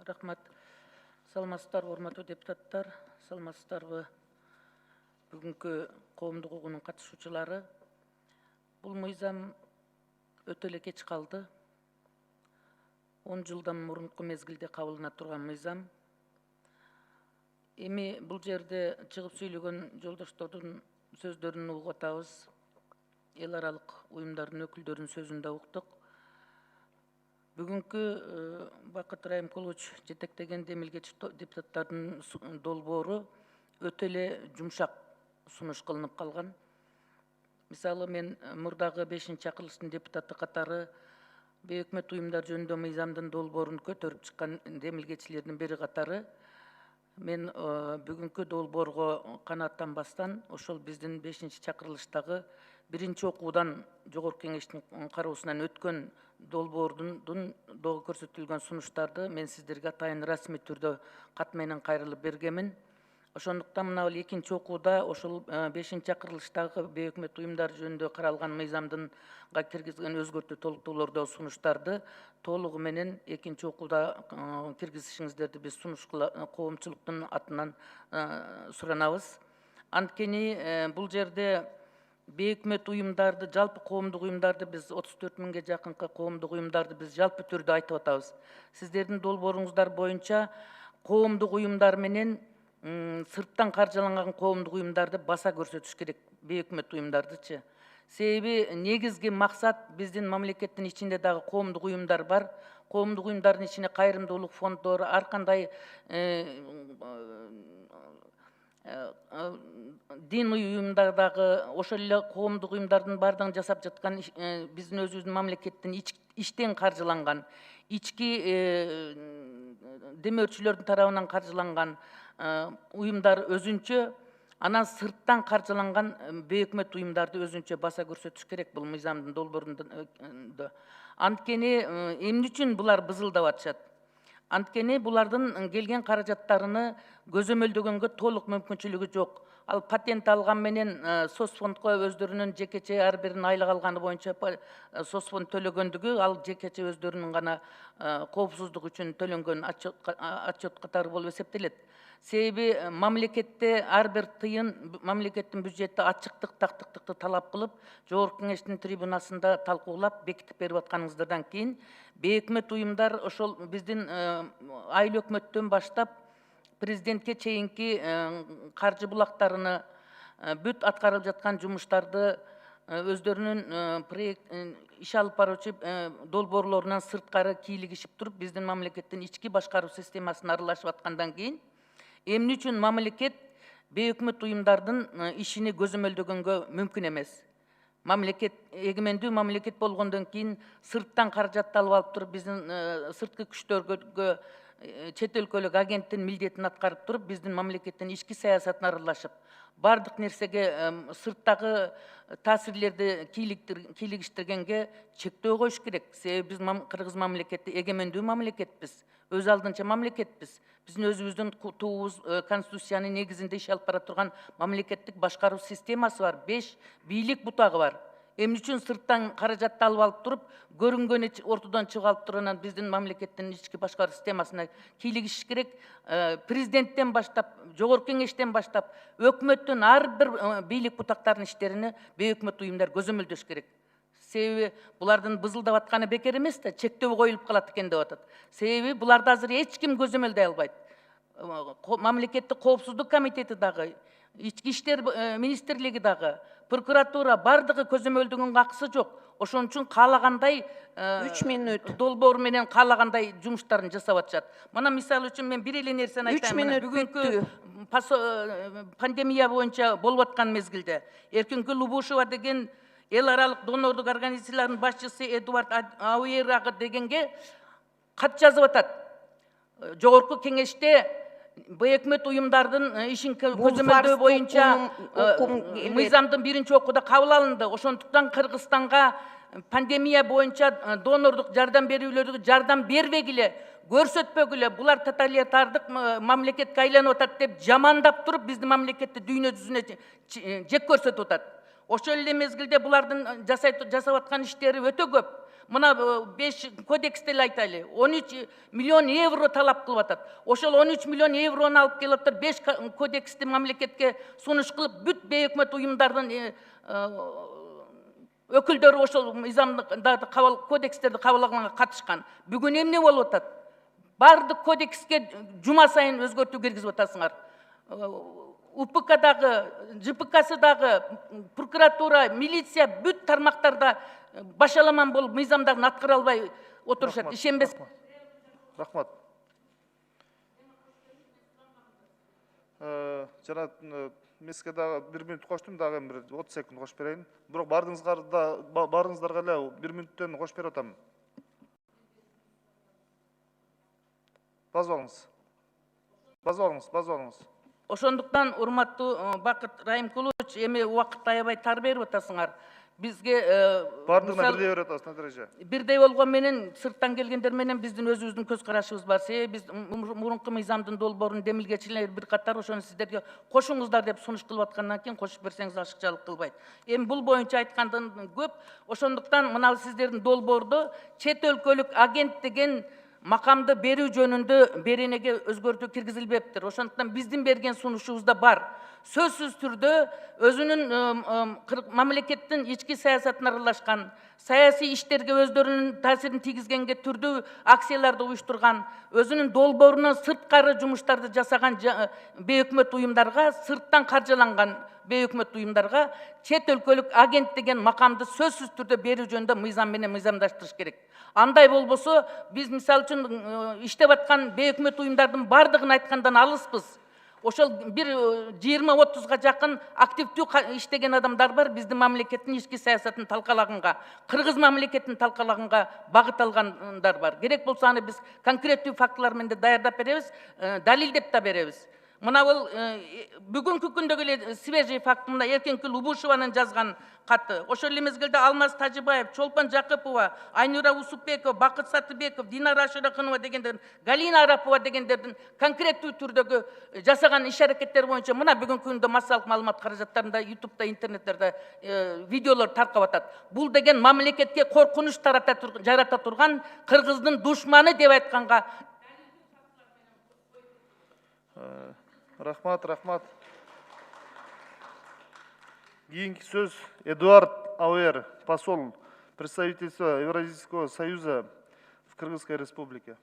Рахмат. Саламатсыздар, урматтуу депутаттар, саламатсыздарбы? Бүгүнкү коомдук угуунун катышуучулары. Бул мыйзам өтө эле кеч калды. 10 жылдан мурунку мезгилде кабылдана турган мыйзам. Эми бул жерде чыгып сүйлөгөн жолдоштордун сөздөрүн угуп атабыз. Эл аралык уюмдардын өкүлдөрүнүн сөзүн да уктук. Бүгүнкү Бакыт Райымкулович жетектеген демилгечи депутаттардын долбоору өтө эле жумшак сунуш кылынып калган. Мисалы, мен мурдагы 5-чакырылыштын депутаты катары бейөкмөт уюмдар жөнүндө мыйзамдын долбоорун көтөрүп чыккан демилгечилердин бири катары мен бүгүнкү долбоорго канааттанбастан ошол биздин 5-чакырылыштагы 1-окуудан Жогорку Кеңештин кароосунан өткөн долбоордун дагы көрсөтүлгөн сунуштарды мен сиздерге атайын расмий түрдө кат менен кайрылып бергенмин. Ошондуктан мына 2-окууда ошол 5-чакырылыштагы бейөкмөт уюмдар жөнүндө каралган мыйзамдынга киргизген өзгөртүү толуктоолордо сунуштарды толугу менен 2-окууда киргизишиңиздерди биз сунуш коомчулуктун атынан суранабыз. Анткени бул жерде бейөкмөт уюмдарды, жалпы коомдук уюмдарды биз 34 миңге жакынкы коомдук уюмдарды биз жалпы түрдө айтып атабыз. Сиздердин долбооруңуздар боюнча коомдук уюмдар менен сырттан каржыланган коомдук уюмдарды баса көрсөтүш керек, бейөкмөт уюмдардычы. Себеби негизги максат биздин мамлекеттин ичинде дагы коомдук уюмдар бар. Коомдук уюмдардын ичине кайрымдуулук фонддору, ар кандай дин уюмдардагы ошол эле коомдук уюмдардын бардыгын жасап жаткан биздин өзүбүздүн мамлекеттин иштен каржыланган, ички демөөрчүлөрдүн тарабынан каржыланган уюмдар өзүнчө, анан сырттан каржыланган бейөкмөт уюмдарды өзүнчө баса көрсөтүш керек бул мыйзамдын долбоорунда. Анткени эмне үчүн булар бызылдап атышат? Анткени булардын келген каражаттарыны көзөмөлдөгөнгө толук мүмкүнчүлүгү жок. Ал патент алган менен соцфондко өздөрүнүн жекече ар биринин айлык алганы боюнча соцфонд төлөгөндүгү ал жекече өздөрүнүн гана коопсуздук үчүн төлөнгөн отчет катары болуп эсептелет. Себеби мамлекетте ар бир тыйын мамлекеттин бюджетти ачыктык, тактыктыкты талап кылып, Жогорку Кеңештин трибунасында талкуулап бекитип берип атканыңыздардан кийин бейөкмөт уюмдар ошол биздин айыл өкмөттөн баштап президентке чейинки каржы булактарыны, бүт аткарылып жаткан жумуштарды өздөрүнүн иш алып баруучу долбоорлорунан сырткары кийлигишип туруп, биздин мамлекеттин ички башкаруу системасына аралашып аткандан кийин эмне үчүн мамлекет бейөкмөт уюмдардын ишини көзөмөлдөгөнгө мүмкүн эмес? Мамлекет, эгемендүү мамлекет болгондон кийин сырттан каражат алып туруп, биздин сырткы күчтөргө чет өлкөлүк агенттин милдетин аткарып туруп, биздин мамлекеттин ички саясатына аралашып, бардык нерсеге сырттагы таасирлерди кийлигиштиргенге чектөө коюш керек. Себеби биз Кыргыз мамлекети эгемендүү мамлекетпиз, өз алдынча мамлекетпиз. Биздин өзүбүздүн туубуз конституциянын негизинде иш алып бара турган мамлекеттик башкаруу системасы бар, 5 бийлик бутагы бар. Эмне үчүн сырттан каражатты алып туруп, көрүнгөнү ортодон чыгып алып туруп, анан биздин мамлекеттин ички башкаруу системасына кийлигишиш керек? Президенттен баштап, Жогорку Кеңештен баштап, өкмөттүн ар бир бийлик бутактарынын иштерини бейөкмөт уюмдар көзөмөлдөш керек. Себеби булардын бызылдап атканы бекер эмес да, чектөө коюлуп калат экен деп атат. Себеби буларды азыр эч ким көзөмөлдөй албайт. Мамлекеттик коопсуздук комитети дагы, ички иштер министрлиги дагы, прокуратура бардыгы көзөмөлдөгөнгө акысы жок. Ошон үчүн каалагандай 3 мүнөт долбоор менен каалагандай жумуштарын жасап атышат. Мына мисалы үчүн мен бир эле нерсени айтайын. 3 мүнөт бүгүнкү пандемия боюнча болуп аткан мезгилде Эркингүл Лубушева деген эл аралык донорлук организациялардын башчысы Эдуард Ауерага дегенге кат жазып атат. Жогорку Кеңеште бейөкмөт уюмдардын ишин көзөмөлдөө боюнча мыйзамдын 1-окууда кабыл алынды. Ошондуктан Кыргызстанга пандемия боюнча донорлук жардам берүүлөргө жардам бербегиле, көрсөтпөгүлө, булар тоталитардык мамлекетке айланып атат деп жамандап туруп, биздин мамлекетти дүйнө жүзүнө жек көрсөтүп атат. Ошол эле мезгилде булардын жасап аткан иштери өтө көп. мына 5 кодексте айтайлы, 13 миллион евро талап кылып атат. Ошол 13 миллион евроны алып келип атат, 5 кодексти мамлекетке сунуш кылып, бүт бейөкмөт уюмдардын өкүлдөрү ошол мыйзамдарды кодекстерди кабыл алганга катышкан. Бүгүн эмне болуп атат? Бардык кодекске жума сайын өзгөртүү киргизип атасыңар. УПК-дагы, ЖПК-дагы, прокуратура, милиция бүт тармактарда башаламан болуп мыйзамдарын аткара албай отурушат. Ишенбес. Рахмат. Жана меске дагы 1 минут коштум, дагы 30 секунд кошуп берейин. Бирок баарыңыздарга эле 1 минуттан кошуп берип атам. Базып алыңыз. Ошондуктан урматтуу Бакыт Райымкулович, эми убакыт аябай тар берип атасыңар. Бизге бардыгына бирдей берип атасыз, Наталья. Бирдей болгон менен сырттан келгендер менен биздин өзүбүздүн көз карашыбыз бар. Себеби биз мурунку мыйзамдын долбоорун демилгечилер бир катар ошону сиздерге кошуңуздар деп сунуш кылып аткандан кийин кошуп берсеңиз ашыкчалык кылбайт. Эми бул боюнча айткандан көп. Ошондуктан мына сиздердин долбоордо чет өлкөлүк агент деген макамды берүү жөнүндө беренеге өзгөртүү киргизилбептир. Ошондуктан биздин берген сунушубузда бар. Сөзсүз түрдө өзүнүн мамлекеттин ички саясатына аралашкан, саясий иштерге өздөрүнүн таасирин тийгизгенге түрдүү акцияларды уюштурган, өзүнүн долбоорунан сырткары жумуштарды жасаган бейөкмөт уюмдарга, сырттан каржыланган бейөкмөт уюмдарга чет өлкөлүк агент деген макамды сөзсүз түрдө берүү жөнүндө мыйзам менен мыйзамдаштырыш керек. Андай болбосо биз мисалы үчүн иштеп аткан бейөкмөт уюмдардын бардыгын айткандан алыспыз. Ошол бир 20-30га жакын активдүү иштеген адамдар бар, биздин мамлекеттин ички саясатын талкалаганга, Кыргыз мамлекетин талкалаганга багыт алгандар бар. Керек болсо аны биз конкреттүү фактылар менен даярдап беребиз, далилдеп да беребиз. Мына бул бүгүнкү күндөгү эле свежий факт, мына Эркинкүл Убушеванын жазган каты. Ошол эле мезгилде Алмаз Тажыбаев, Чолпон Жакыпова, Айнура Усупбекова, Бакыт Сатыбеков, Динара Ашыракынова дегендер, Галина Арапова дегендердин конкреттүү түрдөгү жасаган иш аракеттер боюнча мына бүгүнкү күндө массалык маалымат каражаттарында, ютубта, интернеттерде видеолор таркап атат. Бул деген мамлекетке коркунуч жарата турган Кыргыздын душманы деп айтканга. Рахмат. Кийинки сөз Эдуард Ауэр, посол представительства Евразийского союза в Кыргызской республике.